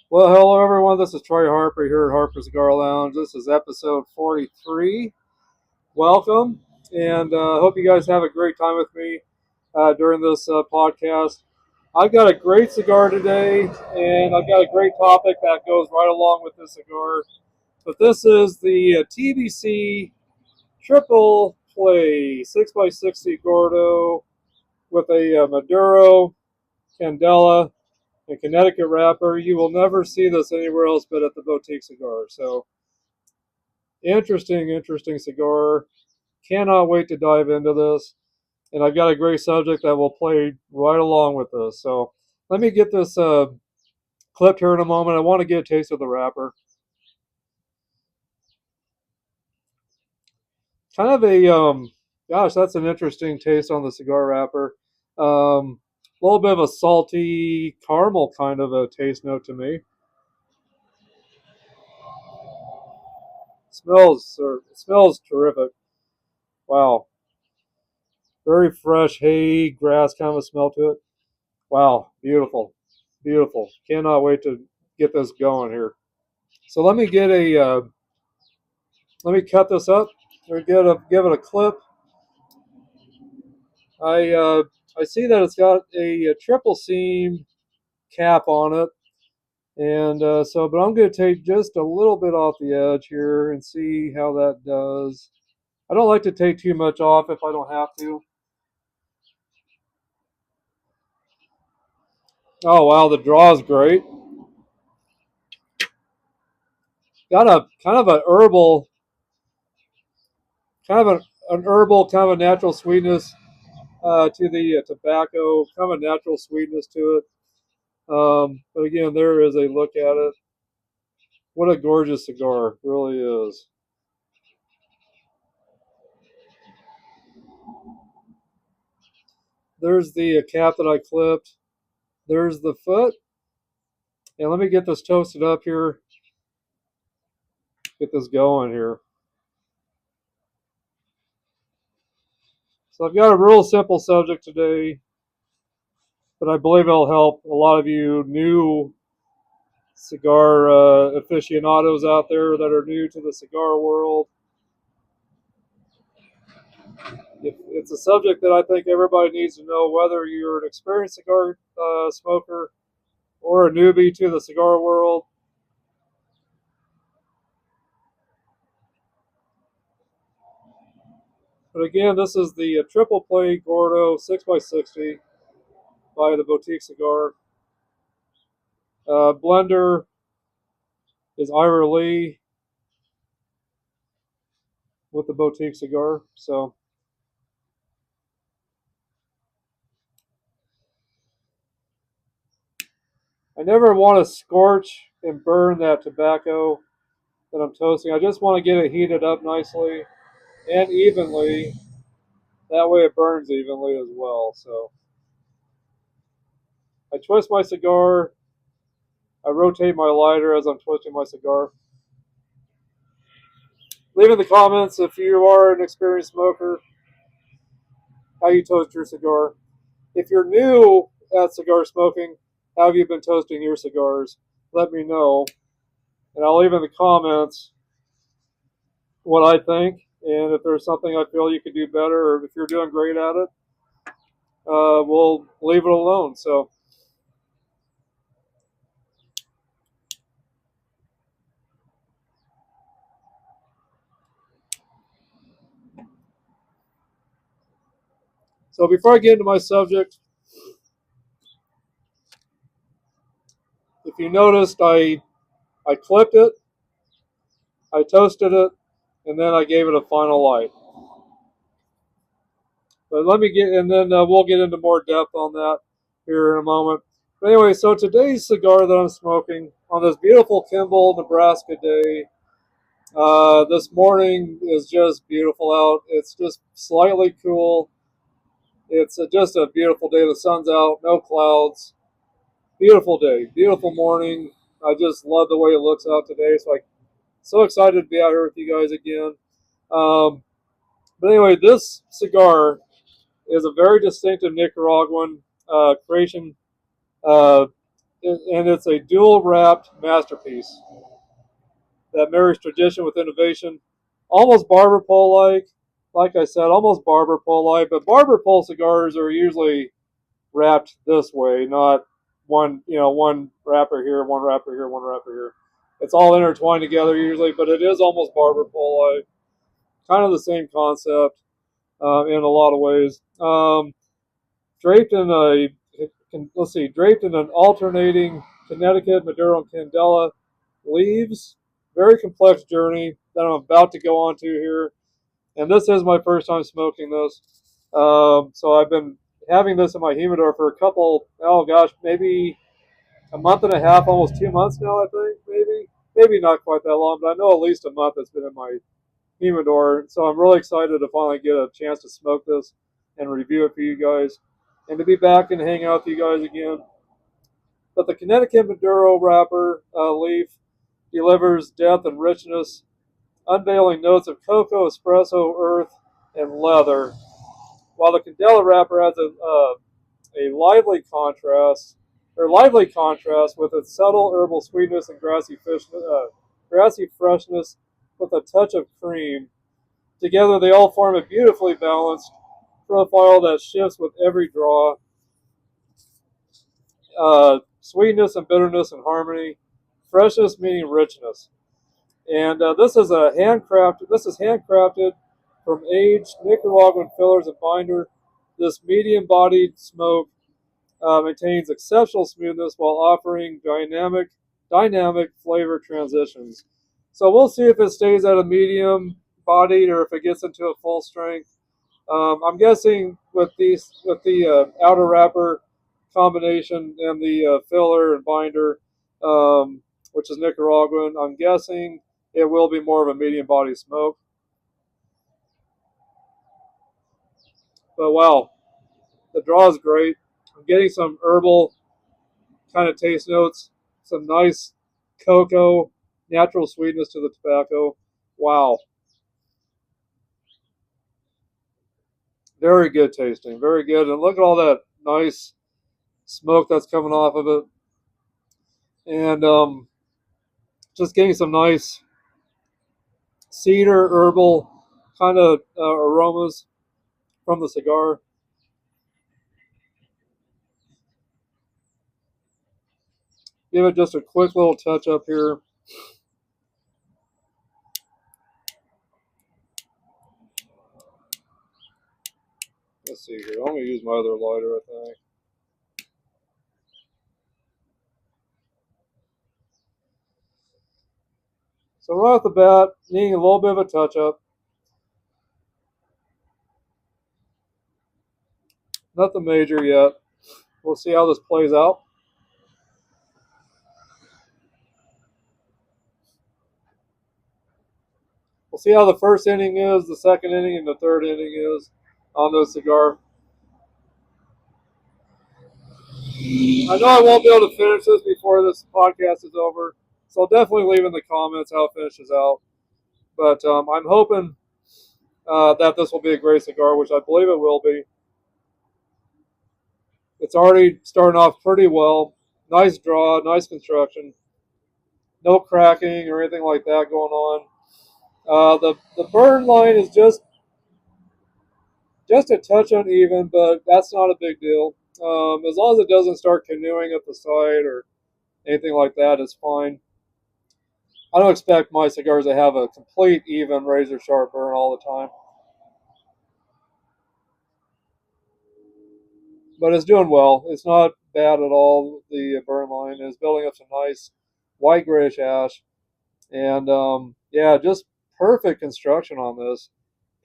Well, hello everyone. This is Troy Harper here at Harper Cigar Lounge. This is episode 43. Welcome, and hope you guys have a great time with me during this podcast. I've got a great cigar today, and I've got a great topic that goes right along with this cigar. But this is the TBC Triple Play 6x60 Gordo with a Maduro, Candela, and Connecticut wrapper. You will never see this anywhere else but at the Boutique Cigar. So interesting cigar. Cannot wait to dive into this. And I've got a great subject that will play right along with this. So let me get this clipped here in a moment. I want to get a taste of the wrapper. Kind of a, gosh, that's an interesting taste on the cigar wrapper. A little bit of a salty caramel kind of a taste note to me. Smells terrific. Wow. Very fresh hay grass kind of a smell to it. Wow, beautiful, beautiful. Cannot wait to get this going here. So let me cut this up. Or give it a clip. I uh, I see that it's got a triple seam cap on it, and but I'm going to take just a little bit off the edge here and see how that does. I don't like to take too much off if I don't have to. Oh wow, the draw is great. Got a kind of an herbal, kind of a natural sweetness to the tobacco, kind of a natural sweetness to it. But again, there is a look at it. What a gorgeous cigar, it really is. There's the cap that I clipped. There's the foot. And let me get this toasted up here. Get this going here. So I've got a real simple subject today, but I believe it'll help a lot of you new cigar aficionados out there that are new to the cigar world. It's a subject that I think everybody needs to know, whether you're an experienced cigar smoker or a newbie to the cigar world. But again, this is the Triple Play Gordo 6x60 by the Boutique Cigar. Blender is Ira Lee with the Boutique Cigar. So I never want to scorch and burn that tobacco that I'm toasting. I just want to get it heated up nicely and evenly. That way it burns evenly as well. So I twist my cigar. I rotate my lighter as I'm twisting my cigar. Leave in the comments if you are an experienced smoker, how you toast your cigar. If you're new at cigar smoking, how have you been toasting your cigars? Let me know. And I'll leave in the comments what I think. And if there's something I feel you could do better, or if you're doing great at it, we'll leave it alone. So before I get into my subject, if you noticed, I clipped it, I toasted it, and then I gave it a final light. But let me get, and then we'll get into more depth on that here in a moment. But anyway, so today's cigar that I'm smoking on this beautiful Kimball, Nebraska day. This morning is just beautiful out. It's just slightly cool. It's just a beautiful day. The sun's out, no clouds. Beautiful day, beautiful morning. I just love the way it looks out today. So excited to be out here with you guys again. Um, but anyway, this cigar is a very distinctive Nicaraguan creation. Uh, and it's a dual wrapped masterpiece that marries tradition with innovation, almost barber pole like. Like I said, almost barber pole like, but barber pole cigars are usually wrapped this way, not one wrapper here, one wrapper here, one wrapper here. It's all intertwined together usually, but it is almost barber pole like, kind of the same concept in a lot of ways. Draped in draped in an alternating Connecticut, Maduro, and Candela leaves. Very complex journey that I'm about to go on to here. And this is my first time smoking this. So I've been having this in my humidor for a couple, oh gosh, maybe a month and a half, almost 2 months now, I think, maybe. Maybe not quite that long, but I know at least a month it's been in my humidor. So I'm really excited to finally get a chance to smoke this and review it for you guys and to be back and hang out with you guys again. But the Connecticut Maduro wrapper leaf delivers depth and richness, unveiling notes of cocoa, espresso, earth, and leather, while the Candela wrapper adds a lively contrast with its subtle herbal sweetness and grassy freshness with a touch of cream. Together, they all form a beautifully balanced profile that shifts with every draw. Sweetness and bitterness and harmony, freshness meaning richness. And this is handcrafted. This is handcrafted from aged Nicaraguan fillers and binder. This medium-bodied smoke maintains exceptional smoothness while offering dynamic flavor transitions. So we'll see if it stays at a medium bodied or if it gets into a full strength. I'm guessing with the outer wrapper combination and the filler and binder, which is Nicaraguan, I'm guessing it will be more of a medium body smoke. But wow, the draw is great. I'm getting some herbal kind of taste notes, some nice cocoa, natural sweetness to the tobacco. Wow, very good tasting, very good. And look at all that nice smoke that's coming off of it. And just getting some nice cedar, herbal kind of aromas from the cigar. Give it just a quick little touch up here. Let's see here. I'm going to use my other lighter, I think. So right off the bat, needing a little bit of a touch up. Nothing major yet. We'll see how this plays out. We'll see how the first inning is, the second inning, and the third inning is on this cigar. I know I won't be able to finish this before this podcast is over, so I'll definitely leave in the comments how it finishes out. But I'm hoping that this will be a great cigar, which I believe it will be. It's already starting off pretty well. Nice draw, nice construction. No cracking or anything like that going on. The burn line is just a touch uneven, but that's not a big deal. As long as it doesn't start canoeing at the side or anything like that, it's fine. I don't expect my cigars to have a complete, even, razor sharp burn all the time. But it's doing well. It's not bad at all. The burn line is building up some nice white grayish ash. And yeah, just perfect construction on this.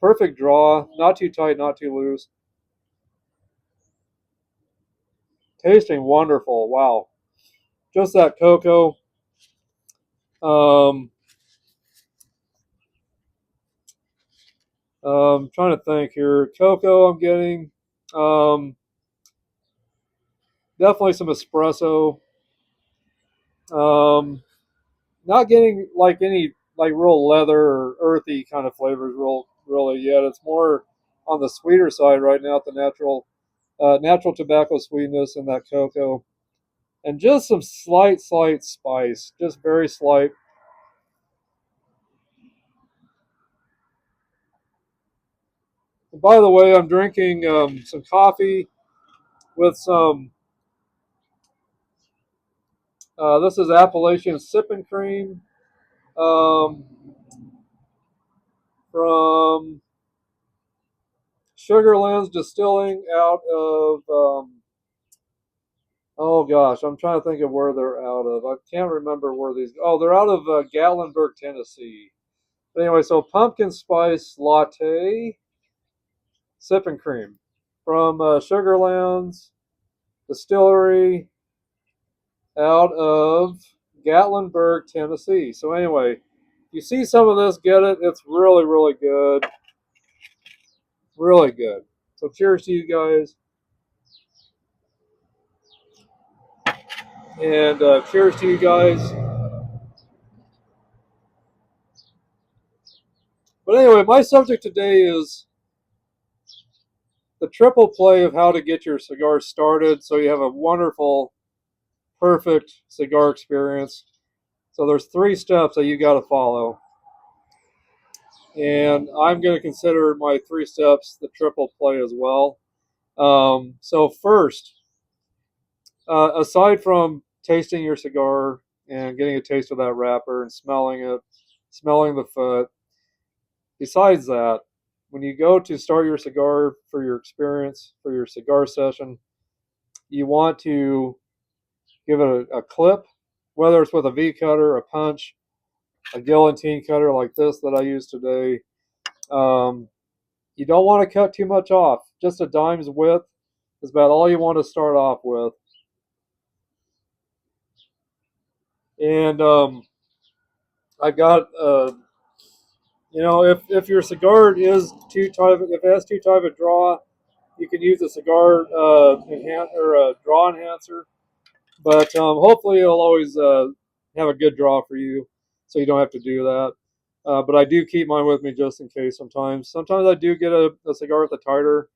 Perfect draw. Not too tight, not too loose. Tasting wonderful. Wow. Just that cocoa. Um, Trying to think here. Cocoa, I'm getting. Definitely some espresso. Um, Not getting like any like real leather or earthy kind of flavors really yet. It's more on the sweeter side right now. The natural tobacco sweetness and that cocoa. and just some slight spice, just very slight. And by the way, I'm drinking some coffee with some, this is Appalachian Sipping Cream um, from Sugarlands Distilling out of, oh gosh, I'm trying to think of where they're out of. I can't remember where these, oh, they're out of Gatlinburg, Tennessee. But anyway, so pumpkin spice latte sipping cream from Sugarlands Distillery out of Gatlinburg, Tennessee. So anyway, if you see some of this, get it. It's really, really good. Really good. So cheers to you guys. And cheers to you guys. But anyway, my subject today is the triple play of how to get your cigar started so you have a wonderful, perfect cigar experience. So there's 3 steps that you got to follow. And I'm going to consider my 3 steps the triple play as well. So first, aside from tasting your cigar and getting a taste of that wrapper and smelling it, smelling the foot, besides that, when you go to start your cigar for your experience, for your cigar session, you want to give it a clip, whether it's with a V cutter, a punch, a guillotine cutter like this that I use today. You don't want to cut too much off. Just a dime's width is about all you want to start off with. And I got, if your cigar is too tight, if it has too tight of a draw, you can use a cigar or a draw enhancer. But hopefully it'll always have a good draw for you, so you don't have to do that. But I do keep mine with me just in case. Sometimes I do get a cigar with a tighter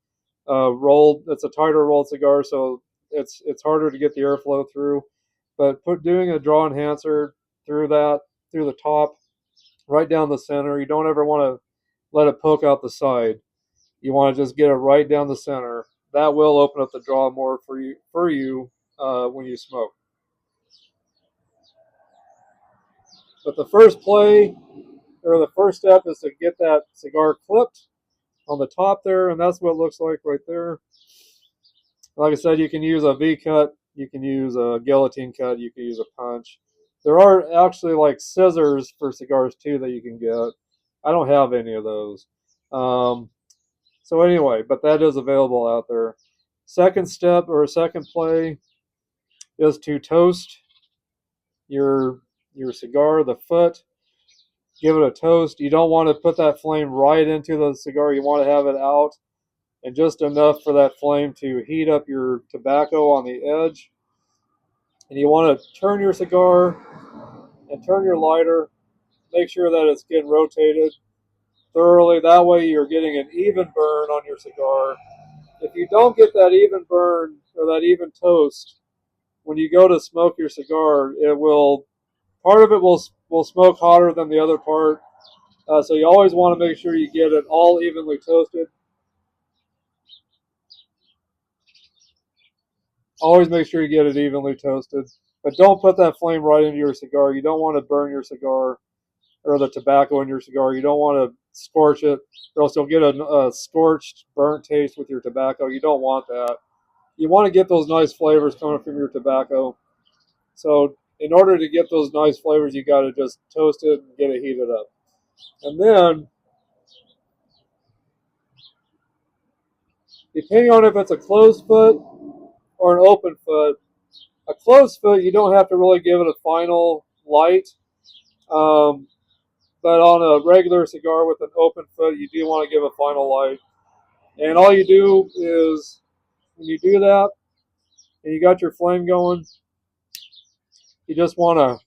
rolled. It's a tighter rolled cigar, so it's harder to get the airflow through. But doing a draw enhancer through the top, right down the center. You don't ever want to let it poke out the side. You want to just get it right down the center. That will open up the draw more for you when you smoke. But the first play, or the first step, is to get that cigar clipped on the top there, and that's what it looks like right there. Like I said, you can use a V cut, you can use a guillotine cut, you can use a punch. There are actually like scissors for cigars too that you can get. I don't have any of those. So anyway, but that is available out there. Second step or second play is to toast your cigar, the foot. Give it a toast. You don't want to put that flame right into the cigar. You want to have it out and just enough for that flame to heat up your tobacco on the edge. And you want to turn your cigar and turn your lighter. Make sure that it's getting rotated thoroughly. That way you're getting an even burn on your cigar. If you don't get that even burn or that even toast, when you go to smoke your cigar, part of it will smoke hotter than the other part. So you always want to make sure you get it all evenly toasted. Always make sure you get it evenly toasted. But don't put that flame right into your cigar. You don't want to burn your cigar or the tobacco in your cigar. You don't want to scorch it, or else you'll get a scorched, burnt taste with your tobacco. You don't want that. You want to get those nice flavors coming from your tobacco. So in order to get those nice flavors, you got to just toast it and get it heated up. And then, depending on if it's a closed foot or an open foot, a closed foot, you don't have to really give it a final light. But on a regular cigar with an open foot, you do want to give a final light. And all you do is, when you do that, and you got your flame going, you just want to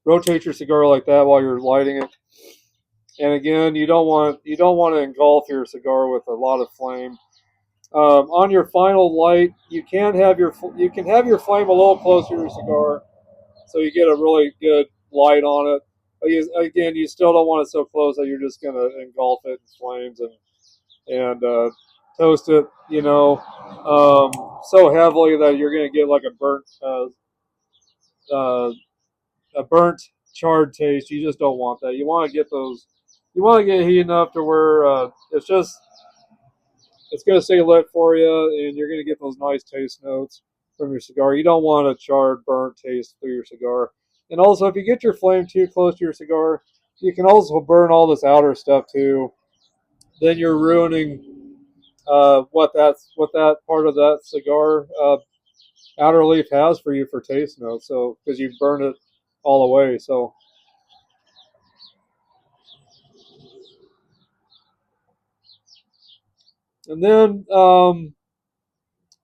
rotate your cigar like that while you're lighting it. And again, you don't want to engulf your cigar with a lot of flame. On your final light, you can have your flame a little closer to your cigar, so you get a really good light on it. But again, you still don't want it so close that you're just going to engulf it in flames and toast it, so heavily that you're going to get like uh, a burnt, charred taste. You just don't want that. You want to get those. You want to get heat enough to where it's going to stay lit for you, and you're going to get those nice taste notes from your cigar. You don't want a charred, burnt taste through your cigar. And also, if you get your flame too close to your cigar, you can also burn all this outer stuff too. Then you're ruining what that part of that cigar outer leaf has for you for taste notes. So because you burned it all away. So and then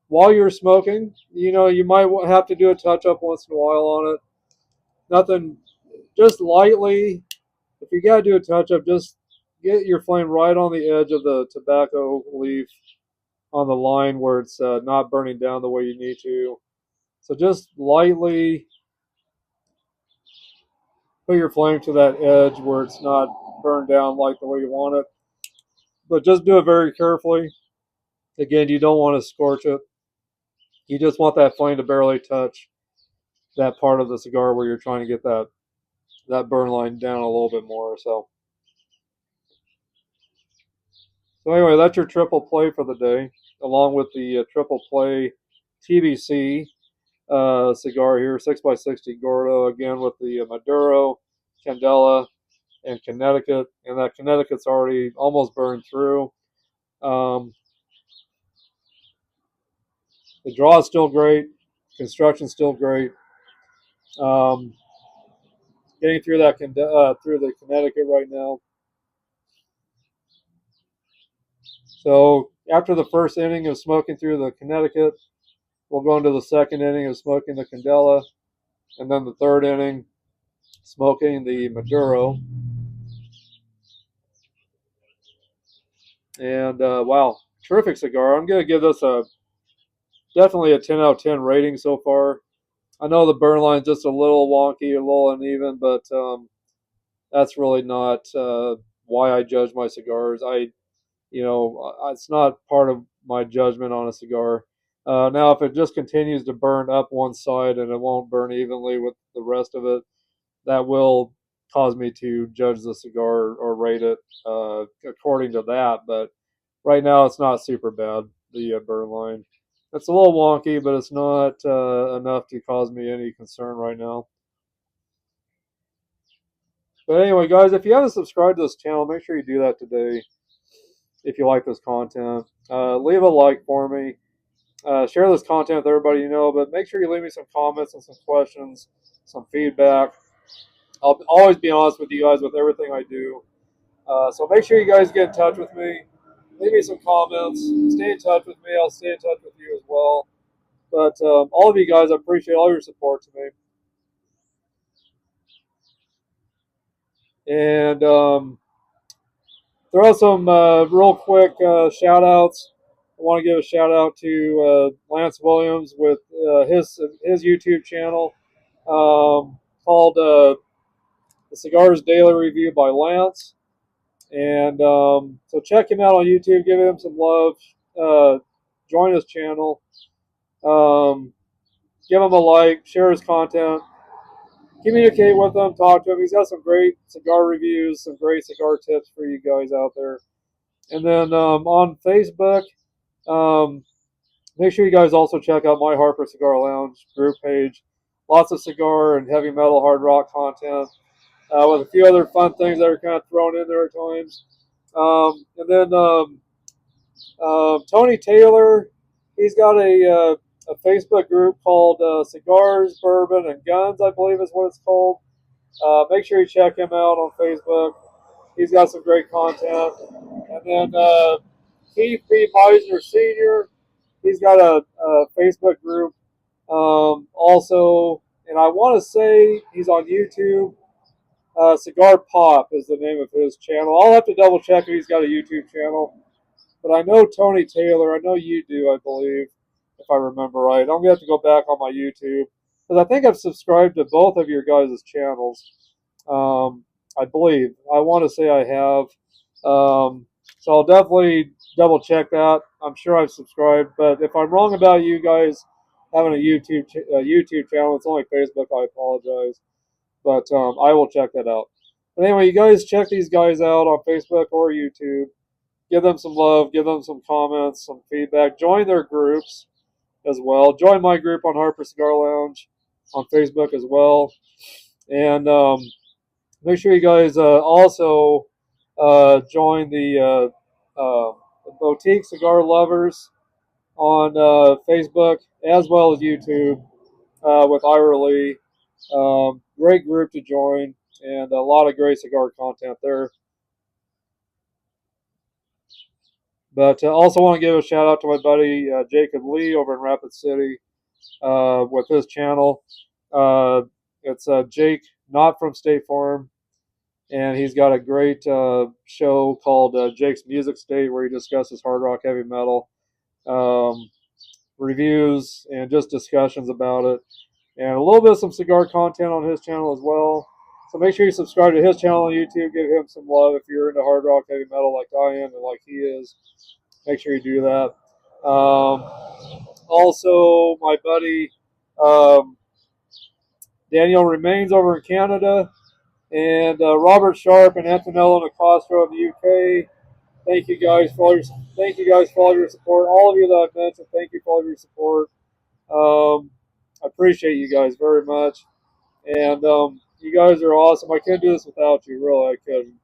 while you're smoking, you might have to do a touch up once in a while on it. Nothing, just lightly. If you gotta do a touch up, just get your flame right on the edge of the tobacco leaf on the line where it's not burning down the way you need to. So just lightly put your flame to that edge where it's not burned down like the way you want it. But just do it very carefully. Again, you don't want to scorch it. You just want that flame to barely touch that part of the cigar where you're trying to get that burn line down a little bit more. So anyway, that's your triple play for the day, along with the triple play TBC cigar here, 6x60 Gordo, again with the Maduro, Candela, and Connecticut. And that Connecticut's already almost burned through. The draw is still great. Construction's still great. Getting through through the Connecticut right now. So after the first inning of smoking through the Connecticut, we'll go into the second inning of smoking the Candela, and then the third inning smoking the Maduro. And wow, terrific cigar. I'm going to give this definitely a 10 out of 10 rating so far. I know the burn line's just a little wonky, a little uneven, but that's really not why I judge my cigars. It's not part of my judgment on a cigar. Now, if it just continues to burn up one side and it won't burn evenly with the rest of it, that will cause me to judge the cigar or rate it according to that. But right now, it's not super bad, the burn line. It's a little wonky, but it's not enough to cause me any concern right now. But anyway, guys, if you haven't subscribed to this channel, make sure you do that today if you like this content. Leave a like for me. Share this content with everybody you know, but make sure you leave me some comments and some questions, some feedback. I'll always be honest with you guys with everything I do. So make sure you guys get in touch with me. Leave me some comments. Stay in touch with me. I'll stay in touch with you as well. But all of you guys, I appreciate all your support to me. And throw some real quick shout outs. I want to give a shout out to Lance Williams with his YouTube channel called The Cigars Daily Review by Lance. And so check him out on YouTube. Give him some love. Join his channel. Give him a like. Share his content. Communicate with him. Talk to him. He's got some great cigar reviews, some great cigar tips for you guys out there. And then on Facebook, make sure you guys also check out my Harper Cigar Lounge group page. Lots of cigar and heavy metal hard rock content with a few other fun things that are kind of thrown in there at times. And then Tony Taylor, he's got a Facebook group called Cigars, Bourbon, and Guns, I believe is what it's called. Make sure you check him out on Facebook. He's got some great content. And then Keith B. Meisner Sr., he's got a Facebook group also. And I want to say he's on YouTube. Cigar Pop is the name of his channel. I'll have to double check if he's got a YouTube channel. But I know Tony Taylor. I know you do, I believe, if I remember right. I'm going to have to go back on my YouTube. Because I think I've subscribed to both of your guys' channels. I believe. I want to say I have. So I'll definitely double check that. I'm sure I've subscribed. But if I'm wrong about you guys having a YouTube channel, it's only Facebook, I apologize. But I will check that out. But anyway, you guys check these guys out on Facebook or YouTube. Give them some love. Give them some comments, some feedback. Join their groups as well. Join my group on Harper Cigar Lounge on Facebook as well. And make sure you guys also join the Boutique Cigar Lovers on Facebook as well as YouTube with Ira Lee. Great group to join and a lot of great cigar content there. But also want to give a shout out to my buddy Jacob Lee over in Rapid City with his channel. It's Jake, not from State Farm, and he's got a great show called Jake's Music State where he discusses hard rock, heavy metal, reviews, and just discussions about it. And a little bit of some cigar content on his channel as well. So make sure you subscribe to his channel on YouTube. Give him some love if you're into hard rock, heavy metal like I am and like he is. Make sure you do that. Also, my buddy Daniel Remains over in Canada, and Robert Sharp and Antonello Nicastro in the UK. Thank you guys for all your support. All of you that I've mentioned, thank you for all your support. I appreciate you guys very much, and you guys are awesome. I couldn't do this without you, really. I couldn't.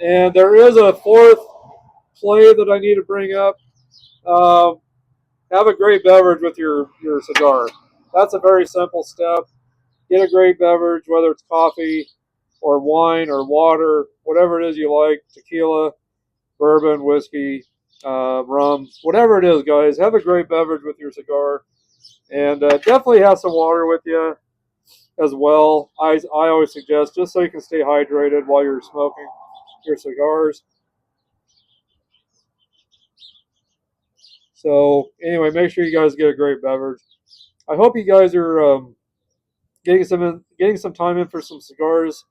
And there is a fourth play that I need to bring up. Have a great beverage with your cigar. That's a very simple step. Get a great beverage, whether it's coffee or wine or water, whatever it is you like, tequila, bourbon, whiskey, rum, whatever it is, guys. Have a great beverage with your cigar. And definitely have some water with you as well. I always suggest, just so you can stay hydrated while you're smoking your cigars. So anyway, make sure you guys get a great beverage. I hope you guys are getting some time in for some cigars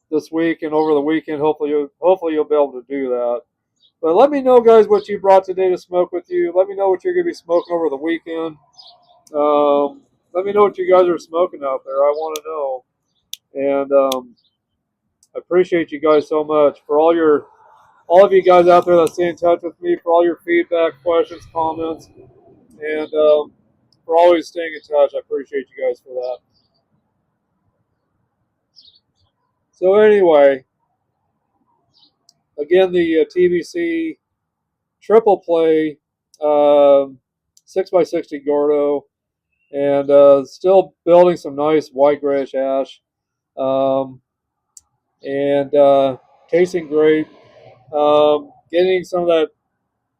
this week and over the weekend. Hopefully you'll be able to do that. But let me know, guys, what you brought today to smoke with you. Let me know what you're going to be smoking over the weekend. Let me know what you guys are smoking out there. I want to know. And I appreciate you guys so much for all of you guys out there that stay in touch with me, for all your feedback, questions, comments, and for always staying in touch. I appreciate you guys for that. So anyway, again, the TBC triple play 6x60 Gordo, and still building some nice white grayish ash, and tasting great. Getting some of that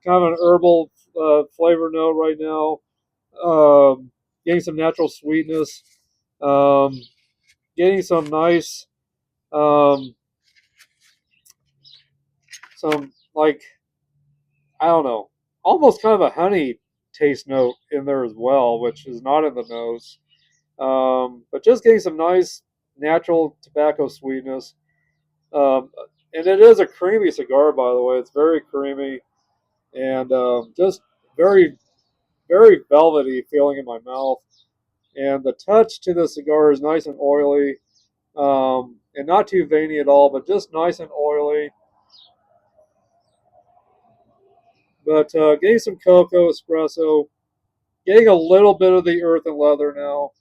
kind of an herbal flavor note right now. Getting some natural sweetness. Getting some nice, some like, I don't know, almost kind of a honey taste note in there as well, which is not in the nose. But just getting some nice natural tobacco sweetness. And it is a creamy cigar, by the way. It's very creamy and just very, very velvety feeling in my mouth. And the touch to the cigar is nice and oily, and not too veiny at all, but just nice and oily. But getting some cocoa, espresso, getting a little bit of the earth and leather now,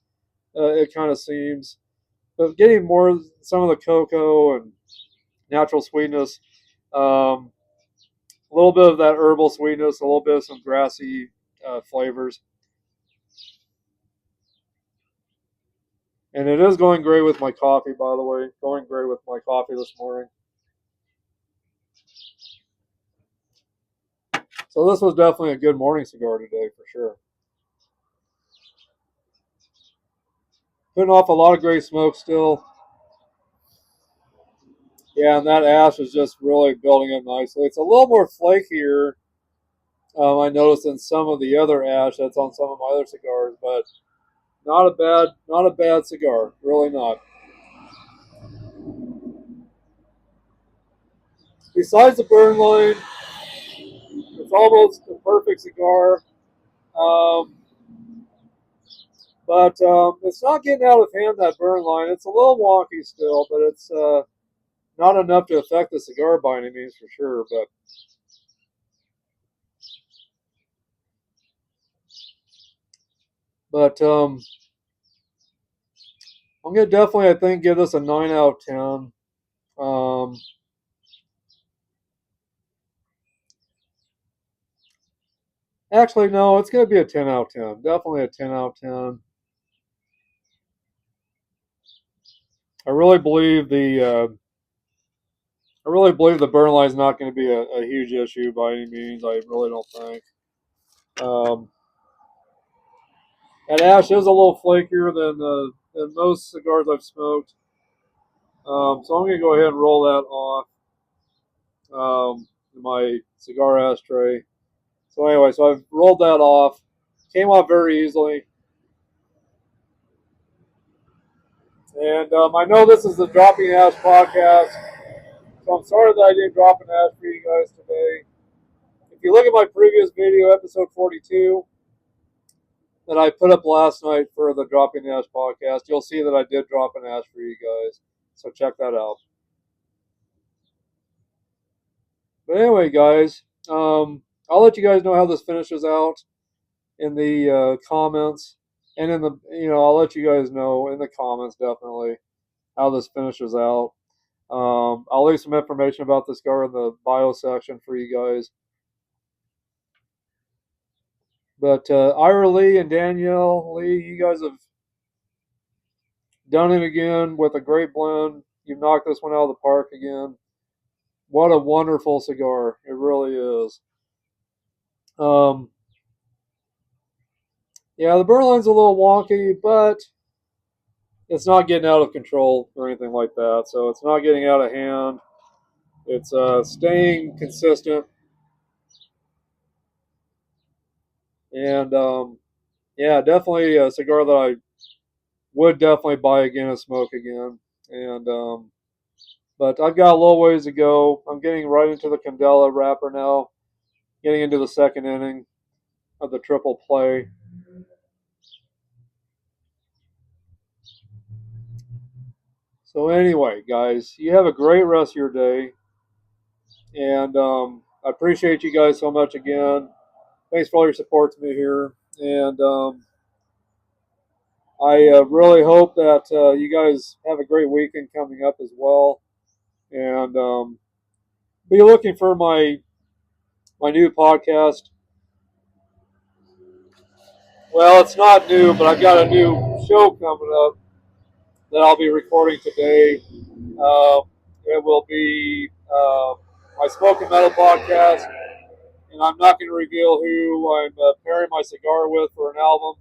it kind of seems. But getting some of the cocoa and natural sweetness, a little bit of that herbal sweetness, a little bit of some grassy flavors. And it is going great with my coffee, by the way. Going great with my coffee this morning. So this was definitely a good morning cigar today, for sure. Putting off a lot of great smoke still. Yeah, and that ash is just really building up nicely. It's a little more flakier, I noticed, than some of the other ash that's on some of my other cigars, but not a bad cigar. Really not. Besides the burn line, it's almost a perfect cigar. Um, but it's not getting out of hand, that burn line. It's a little wonky still, but it's not enough to affect the cigar by any means for sure. But I'm gonna definitely, I think, give this a 9 out of 10. Um, Actually, no, it's gonna be a 10 out of 10. Definitely a 10 out of 10. I really believe the burn line is not going to be a huge issue by any means. I really don't think. Um, and ash is a little flakier than most cigars I've smoked. So I'm going to go ahead and roll that off my cigar ashtray. So anyway, so I've rolled that off. Came off very easily. And I know this is the Dropping Ash podcast, so I'm sorry that I didn't drop an ash for you guys today. If you look at my previous video, episode 42, that I put up last night for the Dropping Ash podcast, you'll see that I did drop an ash for you guys. So check that out. But anyway, guys, I'll let you guys know how this finishes out in the comments, and I'll let you guys know in the comments definitely how this finishes out. I'll leave some information about this cigar in the bio section for you guys. But Ira Lee and Danielle Lee, you guys have done it again with a great blend. You've knocked this one out of the park again. What a wonderful cigar. It really is. Yeah, the burn line's a little wonky, but it's not getting out of control or anything like that. So it's not getting out of hand. It's staying consistent. And yeah, definitely a cigar that I would definitely buy again and smoke again. And but I've got a little ways to go. I'm getting right into the Candela wrapper now, getting into the second inning of the triple play. So anyway, guys, you have a great rest of your day, and I appreciate you guys so much again. Thanks for all your support to me here, and I really hope that you guys have a great weekend coming up as well, and be looking for my new podcast. Well, it's not new, but I've got a new show coming up that I'll be recording today. It will be my Smoking Metal podcast, and I'm not going to reveal who I'm pairing my cigar with for an album.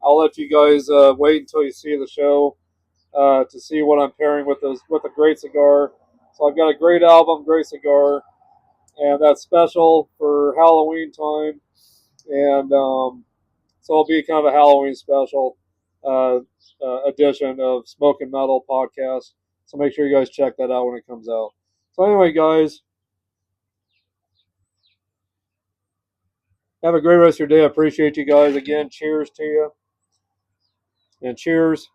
I'll let you guys wait until you see the show to see what I'm pairing with a great cigar. So I've got a great album, great cigar, and that's special for Halloween time. And so it'll be kind of a Halloween special edition of Smoking Metal podcast. So make sure you guys check that out when it comes out. So anyway, guys, have a great rest of your day. I appreciate you guys again. Cheers to you, and cheers.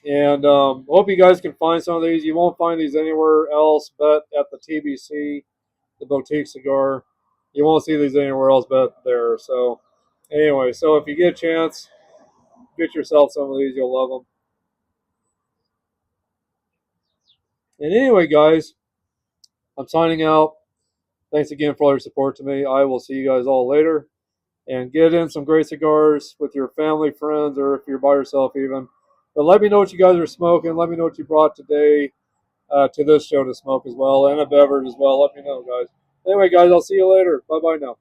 And hope you guys can find some of these. You won't find these anywhere else but at the TBC, the boutique cigar. You won't see these anywhere else but there. So anyway, so if you get a chance, get yourself some of these. You'll love them. And anyway, guys, I'm signing out. Thanks again for all your support to me. I will see you guys all later. And get in some great cigars with your family, friends, or if you're by yourself even. But let me know what you guys are smoking. Let me know what you brought today to this show to smoke as well, and a beverage as well. Let me know, guys. Anyway, guys, I'll see you later. Bye-bye now.